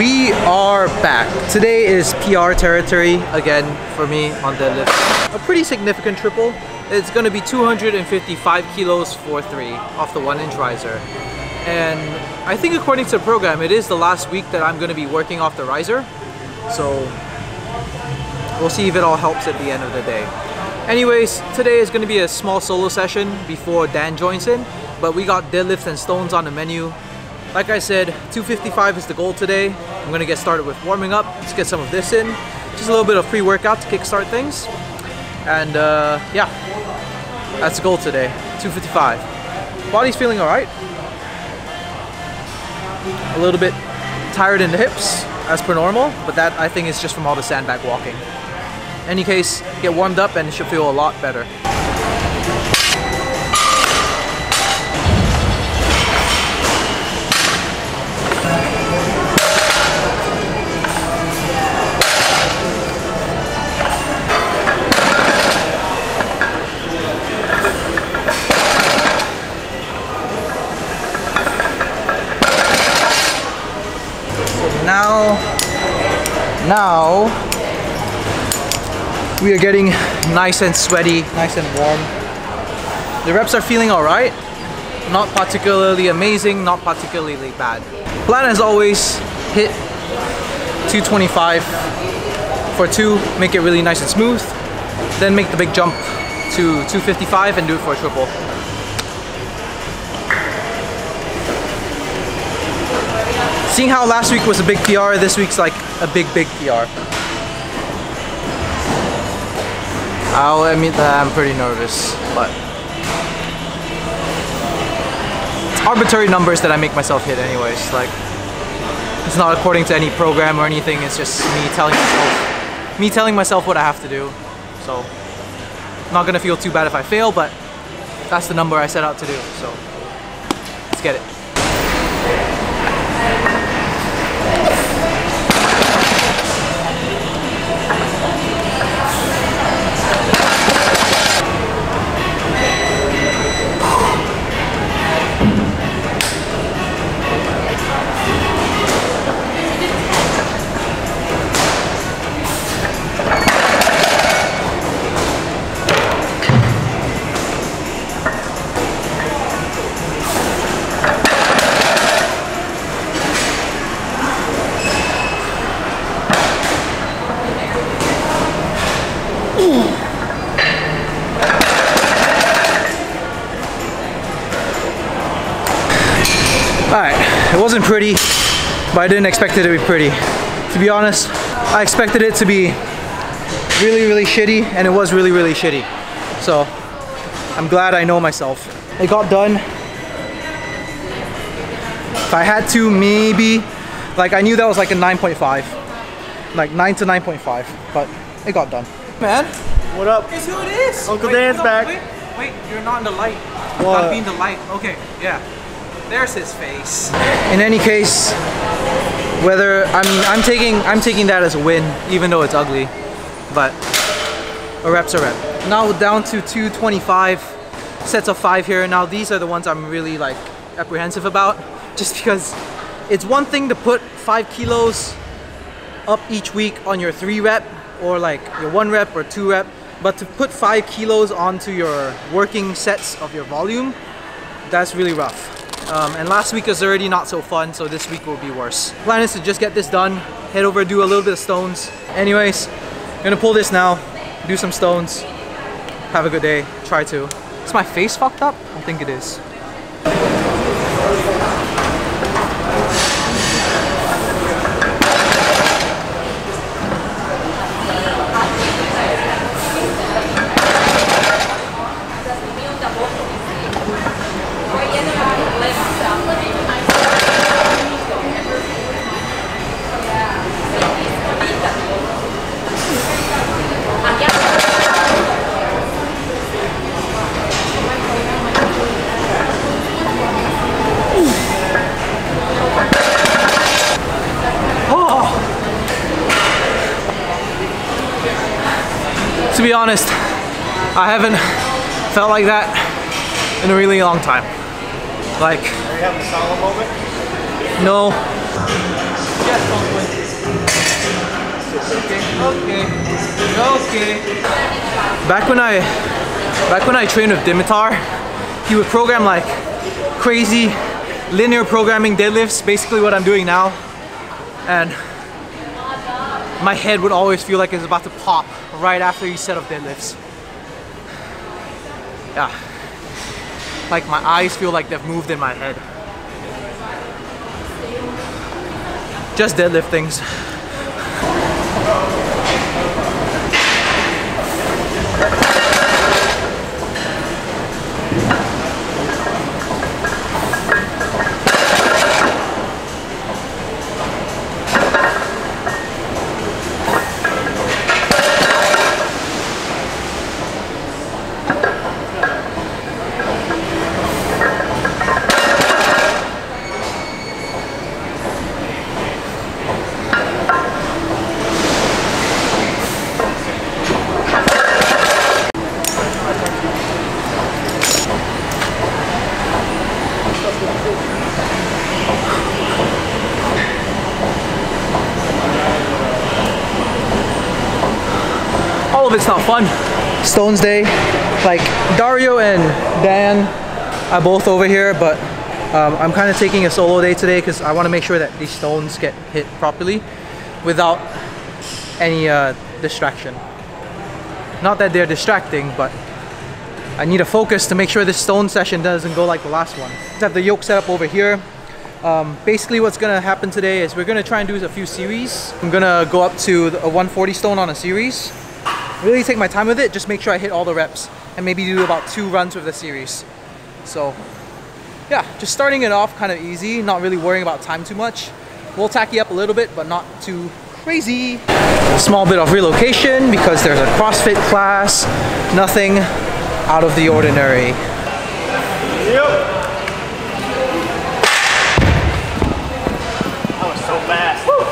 We are back. Today is PR territory again for me on deadlift. A pretty significant triple. It's going to be 255 kilos for 3 off the 1-inch riser. And I think according to the program, it is the last week that I'm going to be working off the riser. So we'll see if it all helps at the end of the day. Anyways, today is going to be a small solo session before Dan joins in. But we got deadlifts and stones on the menu. Like I said, 255 is the goal today. I'm gonna get started with warming up. Let's get some of this in. Just a little bit of pre-workout to kickstart things. And yeah, that's the goal today, 255. Body's feeling all right. A little bit tired in the hips, as per normal, but that I think is just from all the sandbag walking. In any case, get warmed up and it should feel a lot better. Now we are getting nice and sweaty, nice and warm. The reps are feeling all right. Not particularly amazing, not particularly bad. Plan as always, hit 225 for 2, make it really nice and smooth. Then make the big jump to 255 and do it for a triple. Seeing how last week was a big PR, this week's like a big PR. I'll admit that I'm pretty nervous, but it's arbitrary numbers that I make myself hit anyways. Like, it's not according to any program or anything, it's just me telling myself what I have to do. So, I'm not gonna feel too bad if I fail, but that's the number I set out to do, so let's get it. Alright, it wasn't pretty, but I didn't expect it to be pretty. To be honest, I expected it to be really shitty, and it was really shitty. So, I'm glad I know myself. It got done. If I had to, maybe, like I knew that was like a 9.5. Like 9 to 9.5, but it got done. Man, what up? Guess who it is? Uncle Dan's back. Wait, you're not in the light. You What? gotta be in the light. Okay, yeah. There's his face. In any case, whether I'm taking that as a win, even though it's ugly, but a rep's a rep. Now down to 225 sets of 5 here. Now these are the ones I'm really like apprehensive about, just because it's one thing to put 5 kilos up each week on your 3 rep or like your 1 rep or 2 rep, but to put 5 kilos onto your working sets of your volume, that's really rough. And last week was already not so fun, so this week will be worse. Plan is to just get this done, head over, do a little bit of stones. Anyways, I'm gonna pull this now, do some stones, have a good day, try to. Is my face fucked up? I think it is. To be honest, I haven't felt like that in a really long time. Like, Are you having a Salem moment? no. chest on 20. Okay. Back when I trained with Dimitar, he would program like crazy linear programming deadlifts, basically what I'm doing now, and my head would always feel like it's about to pop right after each set of deadlifts. Yeah, like my eyes feel like they've moved in my head. Just deadlift things. All of it's not fun. Stones Day, like Dario and Dan are both over here, but I'm kind of taking a solo day today because I want to make sure that these stones get hit properly without any distraction. Not that they're distracting, but I need to focus to make sure this stone session doesn't go like the last one. I have the yoke set up over here. Basically what's gonna happen today is we're gonna try and do a few series. I'm gonna go up to a 140 stone on a series. Really take my time with it, just make sure I hit all the reps and maybe do about 2 runs with the series. So yeah, just starting it off kind of easy, not really worrying about time too much. We'll tacky up a little bit, but not too crazy. A small bit of relocation because there's a CrossFit class, nothing out of the ordinary. Yep. That was so fast. Woo.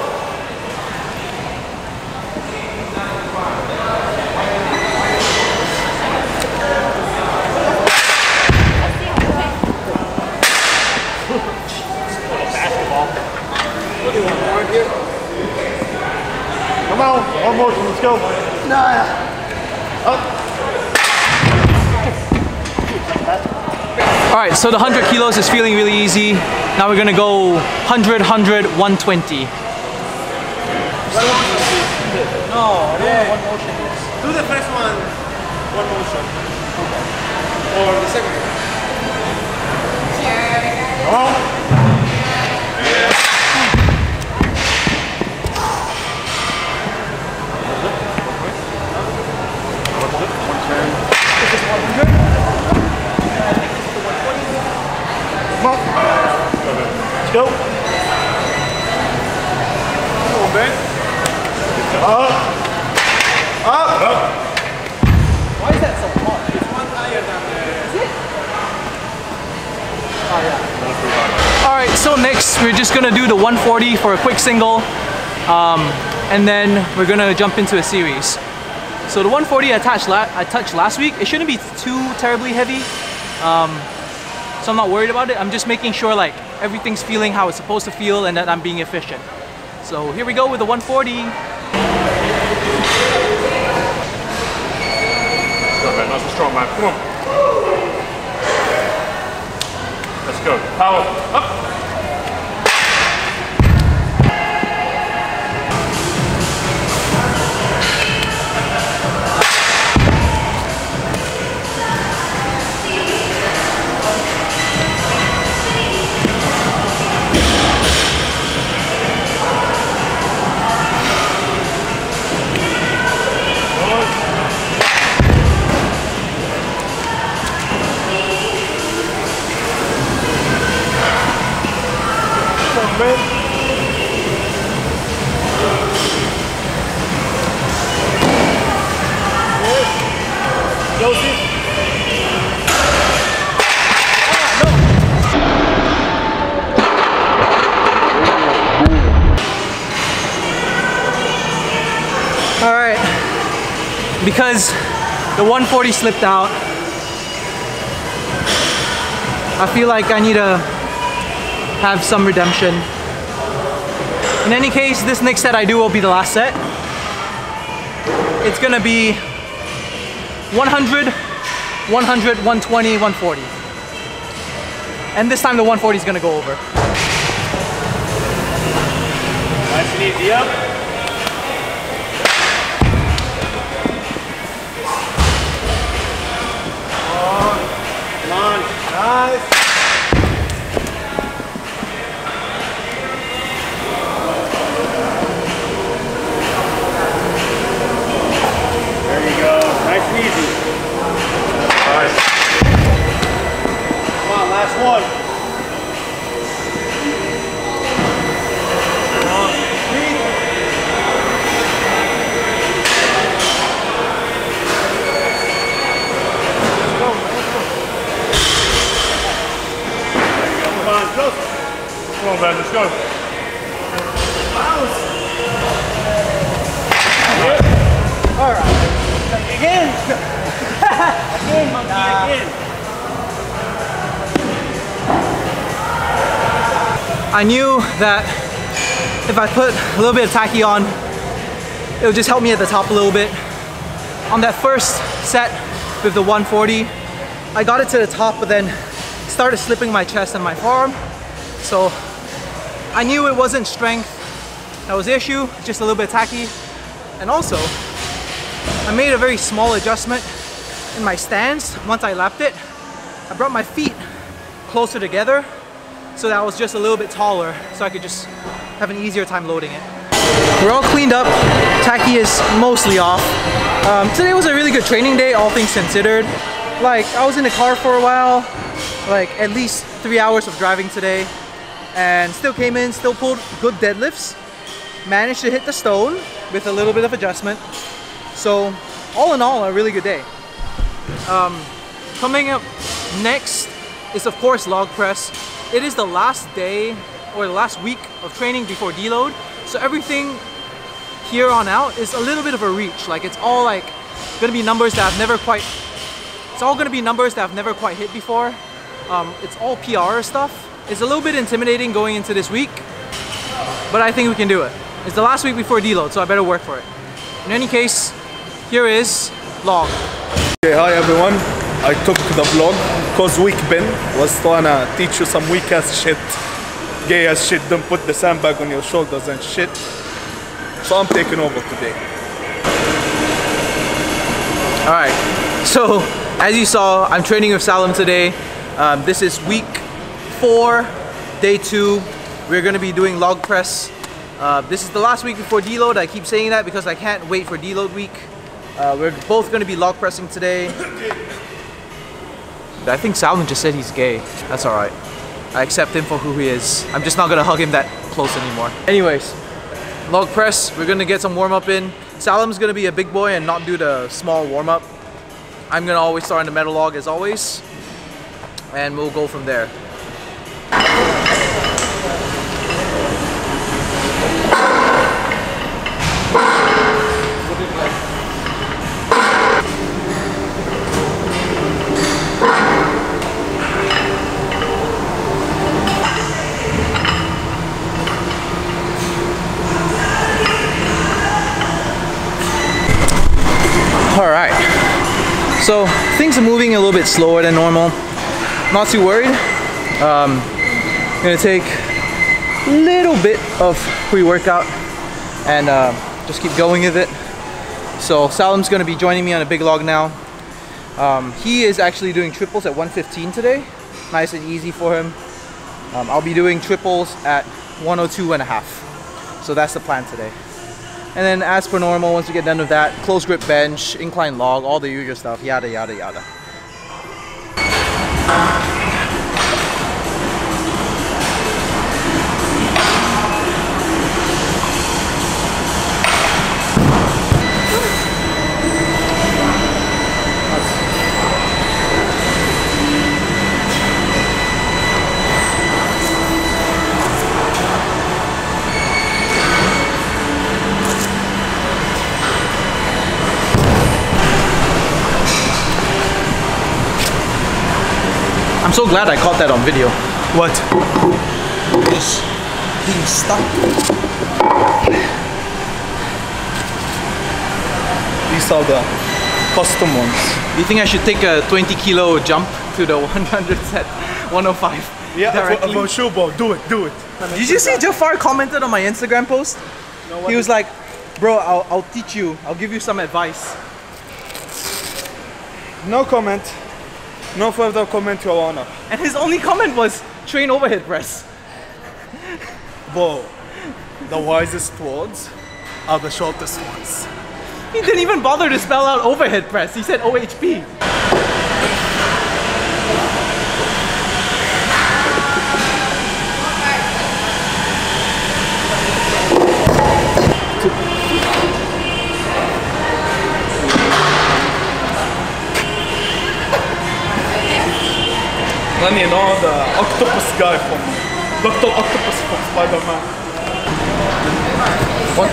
Come on, one more, let's go. Nah. Up. Alright, so the 100 kilos is feeling really easy. Now we're gonna go 100, 100, 120. No, yeah. One motion. Do the first one motion. Or the second one. Come on. Let's go. Come on, Ben. Up. Up. Up. Why is that so hard? It's one higher than Is it? Oh yeah. Alright, so next we're just gonna do the 140 for a quick single. And then we're gonna jump into a series. So the 140 I touched last week, it shouldn't be too terribly heavy. So I'm not worried about it. I'm just making sure like everything's feeling how it's supposed to feel and that I'm being efficient. So here we go with the 140. Good, man. Nice and strong, man. Come on. Let's go. Power. Up. Alright, because the 140 slipped out, I feel like I need to have some redemption. In any case, this next set I do will be the last set. It's gonna be 100, 100, 120, 140. And this time the 140 is gonna go over. Nice and easy, up. Come on. Nice. There you go. Nice and easy. Nice. Come on, last one. Come on. Breathe. Let's go, man. Let's go. There you go. Come on, go. Come on, man. Let's go. All right. Again. Again, monkey, again. I knew that if I put a little bit of tacky on, it would just help me at the top a little bit. On that first set with the 140, I got it to the top, but then started slipping my chest and my forearm. So I knew it wasn't strength that was the issue, just a little bit tacky. And also, I made a very small adjustment in my stance once I lapped it. I brought my feet closer together so that I was just a little bit taller so I could just have an easier time loading it. We're all cleaned up, tacky is mostly off. Today was a really good training day, all things considered. Like, I was in the car for a while, like at least 3 hours of driving today, and still came in, still pulled good deadlifts, managed to hit the stone with a little bit of adjustment. So all in all, a really good day. Coming up next is of course log press. It is the last day or the last week of training before deload. So everything here on out is a little bit of a reach. Like it's all like gonna be numbers that I've never quite hit before. It's all PR stuff. It's a little bit intimidating going into this week, but I think we can do it. It's the last week before deload, so I better work for it. In any case, here is log. Okay, hi everyone. I took the vlog because Weak Ben was trying to teach you some weak ass shit. Gay ass shit, don't put the sandbag on your shoulders and shit. So I'm taking over today. Alright, so as you saw, I'm training with Salem today. This is week 4, day 2. We're going to be doing log press. This is the last week before deload. I keep saying that because I can't wait for deload week. We're both going to be log pressing today. I think Salem just said he's gay. That's alright. I accept him for who he is. I'm just not going to hug him that close anymore. Anyways, log press. We're going to get some warm up in. Salem's going to be a big boy and not do the small warm up. I'm going to always start in the metal log as always. And we'll go from there. Alright, so things are moving a little bit slower than normal. Not too worried. I'm gonna take a little bit of pre-workout and just keep going with it. So Salem's gonna be joining me on a big log now. He is actually doing triples at 115 today. Nice and easy for him. I'll be doing triples at 102.5. So that's the plan today. And then as per normal, once we get done with that, close grip bench, incline log, all the usual stuff, yada yada yada. I'm so glad I caught that on video. What? Just being stuck. These are the custom ones. You think I should take a 20 kilo jump to the 100 set, 105? Yeah, directly? for sure, bro. Do it. Did you see Jafar commented on my Instagram post? No, He was like, bro, I'll teach you. I'll give you some advice. No comment. No further comment, Your Honor. And his only comment was, train overhead press. Bro, the wisest words are the shortest ones. He didn't even bother to spell out overhead press. He said OHP. Then you know the octopus guy from Dr. Octopus from Spider-Man. What?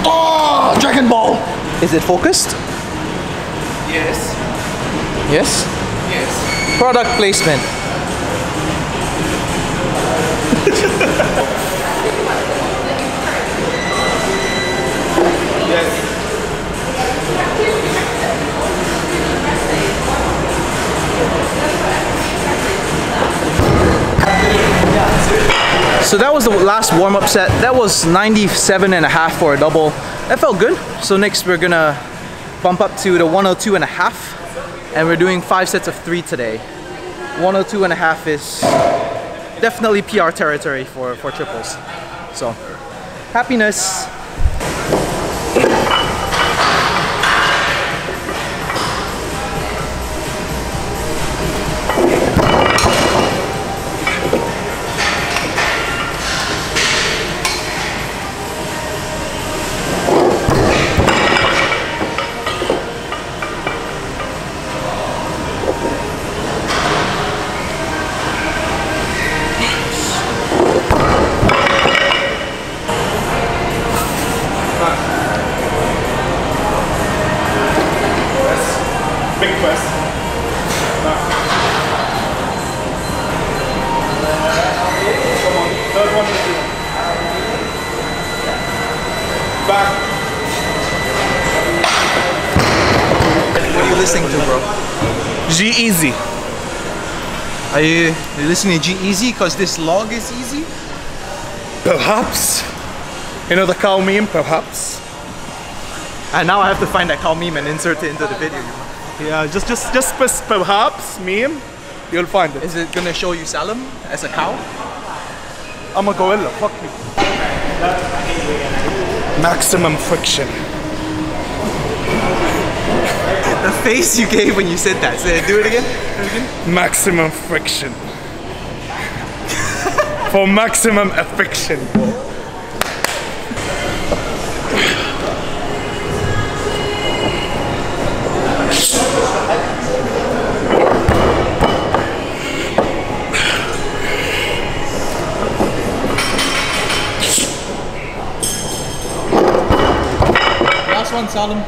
Oh, Dragon Ball! Is it focused? Yes. Yes? Yes. Product placement. Yes. So that was the last warm-up set. That was 97.5 for a double. That felt good. So next we're gonna bump up to the 102.5, and we're doing 5 sets of 3 today. 102.5 is definitely PR territory for triples. So happiness. Big press. Come on, third one with you. Back. What are you listening to, bro? G-Eazy. Are you listening to G-Eazy because this log is easy? Perhaps. You know the cow meme, perhaps? And now I have to find that cow meme and insert it into the video. Yeah, just press perhaps meme. You'll find it. Is it gonna show you Salem as a cow? I'm a gorilla, fuck you. Maximum friction. The face you gave when you said that. Say it, do it again. Maximum friction. For maximum affection. Last one, Salem.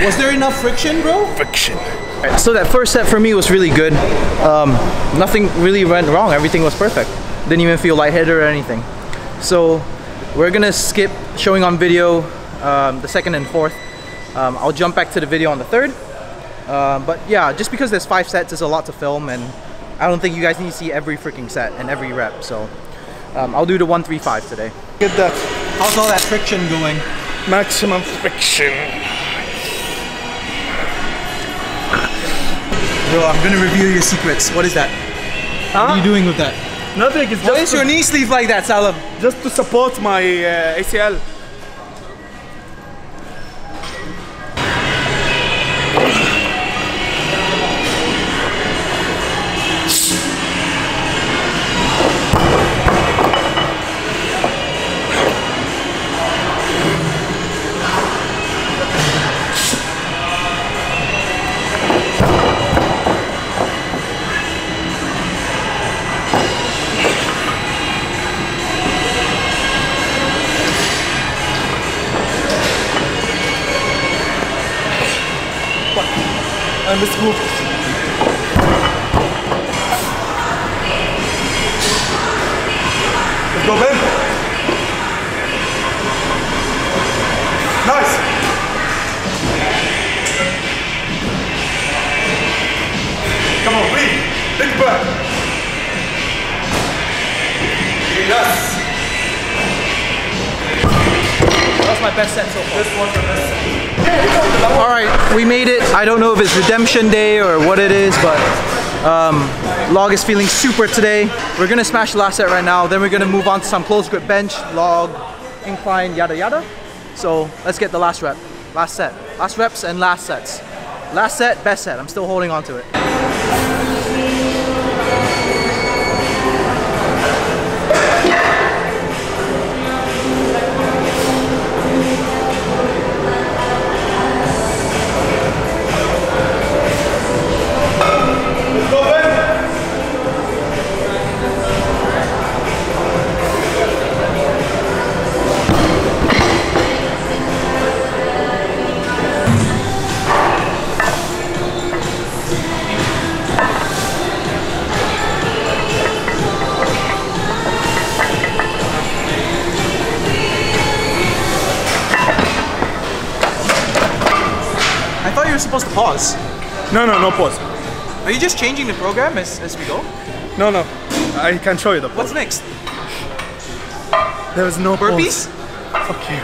Was there enough friction, bro? Friction. So that first set for me was really good. Nothing really went wrong. Everything was perfect. Didn't even feel lightheaded or anything. So we're gonna skip showing on video the second and fourth. I'll jump back to the video on the third. But yeah, just because there's 5 sets, it's a lot to film, and I don't think you guys need to see every freaking set and every rep. So I'll do the 135 today. Get that. How's all that friction going? Maximum friction. Bro, I'm gonna reveal your secrets. What is that? What are you doing with that? Nothing, it's Why just is your knee sleeve like that, Salem? just to support my ACL. let's move. Let's go, Ben. Nice. Come on, breathe. Big breath. Yes. That was my best set so far. This was the best. Alright, we made it. I don't know if it's redemption day or what it is, but log is feeling super today. We're gonna smash the last set right now, then we're gonna move on to some close grip bench, log, incline, yada yada. So let's get the last rep, last set, last reps and last sets. Last set, best set. I'm still holding on to it. I thought you were supposed to pause. No pause. Are you just changing the program as we go? No, I can show you the pause. What's next? There is no Burpees? pause. Fuck you.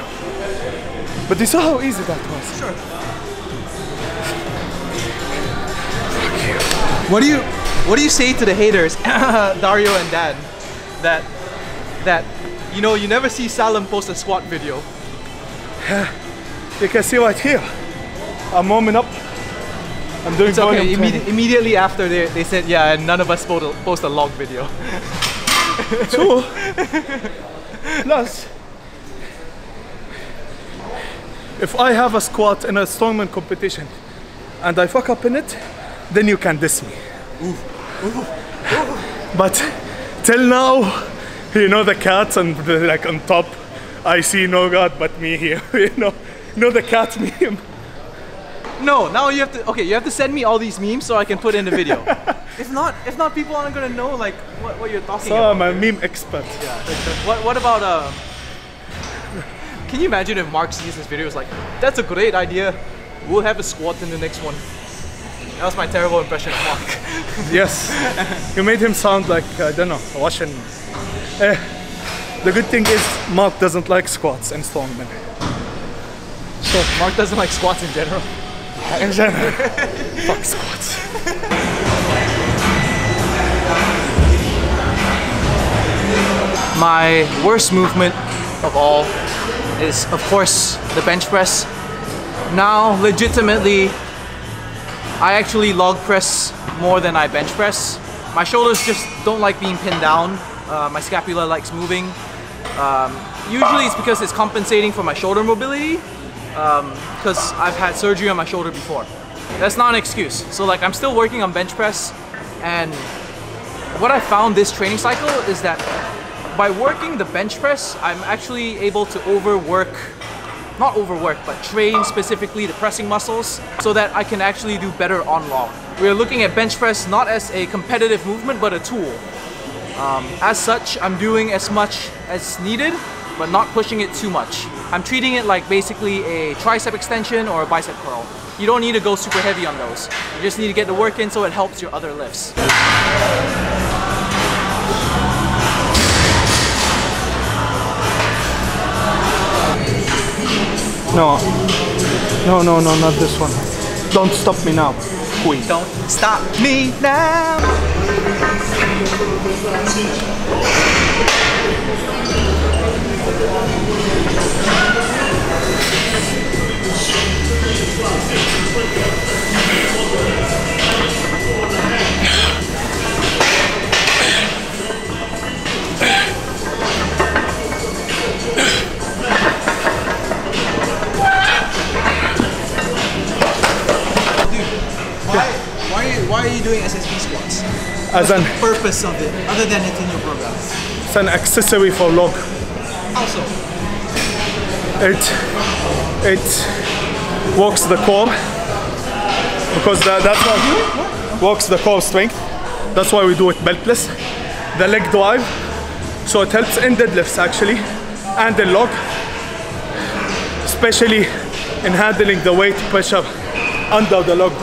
But you saw how easy that was. Sure. Fuck you. What do you say to the haters, Dario and Dan, that you know you never see Salem post a squat video? You can see right here. I'm warming up. I'm doing It's okay. volume Immediately after they said, yeah, and none of us post a log video. True. Plus, if I have a squat in a strongman competition and I fuck up in it, then you can diss me. But till now, you know the cats and like on top, I see no God but me here. you know the cat meme. No, now you have to send me all these memes so I can put in the video. if not people aren't gonna know like what you're talking about. I'm a meme expert. Yeah. What about can you imagine if Mark sees this video, is like, that's a great idea. We'll have a squat in the next one. That was my terrible impression of Mark. Yes. You made him sound like, I don't know, Russian. The good thing is Mark doesn't like squats and strongmen. So Mark doesn't like squats in general. In general. Fuck squats. My worst movement of all is, of course, the bench press. Now, legitimately, I actually log press more than I bench press. My shoulders just don't like being pinned down. My scapula likes moving. Usually it's because it's compensating for my shoulder mobility, because I've had surgery on my shoulder before. That's not an excuse. So like, I'm still working on bench press, and what I found this training cycle is that by working the bench press, I'm actually able to not overwork, but train specifically the pressing muscles so that I can actually do better on log. We're looking at bench press not as a competitive movement, but a tool. As such, I'm doing as much as needed, but not pushing it too much. I'm treating it like basically a tricep extension or a bicep curl. You don't need to go super heavy on those. You just need to get the work in so it helps your other lifts. No, not this one. Don't stop me now, queen. Don't stop me now. Why are you doing SSB squats? What's the purpose of it, other than it's in your program? It's an accessory for log. Also, It works the core. because that's what works the core strength. That's why we do it beltless. The leg drive, so it helps in deadlifts actually, and in log, especially in handling the weight pressure under the log,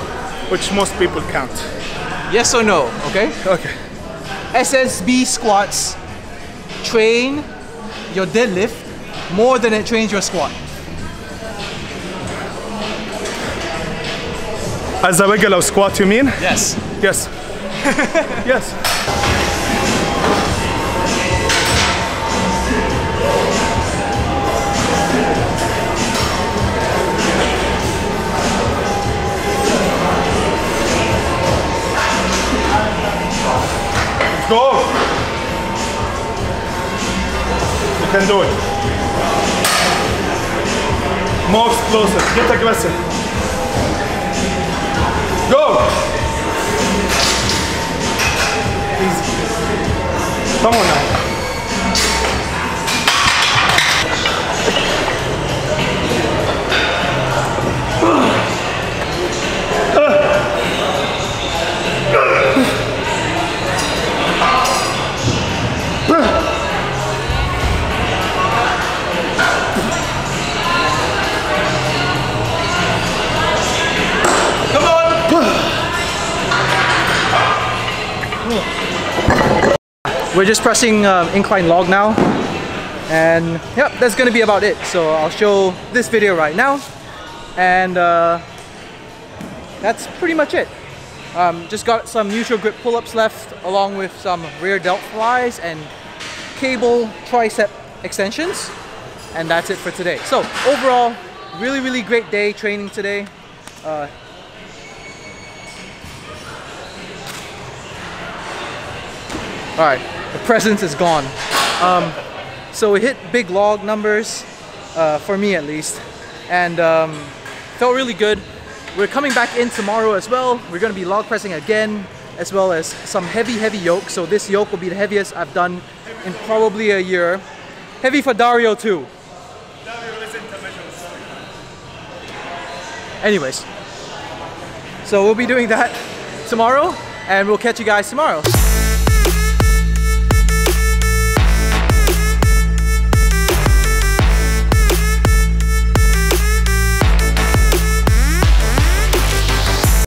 which most people can't. Yes or no, okay? Okay. SSB squats train your deadlift more than it trains your squat. As a regular squat, you mean? Yes. Yes. Yes. Go! You can do it. More explosive. Get aggressive. Go! Easy. Come on now. We're just pressing incline log now, and yep, that's gonna be about it. So I'll show this video right now, and that's pretty much it. Just got some neutral grip pull-ups left, along with some rear delt flies and cable tricep extensions, and that's it for today. So overall, really great day training today. Alright, the presence is gone. So we hit big log numbers, for me at least, and felt really good. We're coming back in tomorrow as well. We're going to be log pressing again, as well as some heavy yoke. So this yoke will be the heaviest I've done in probably a year. Heavy for Dario too. Dario isn't a measure. Anyways, so we'll be doing that tomorrow, and we'll catch you guys tomorrow.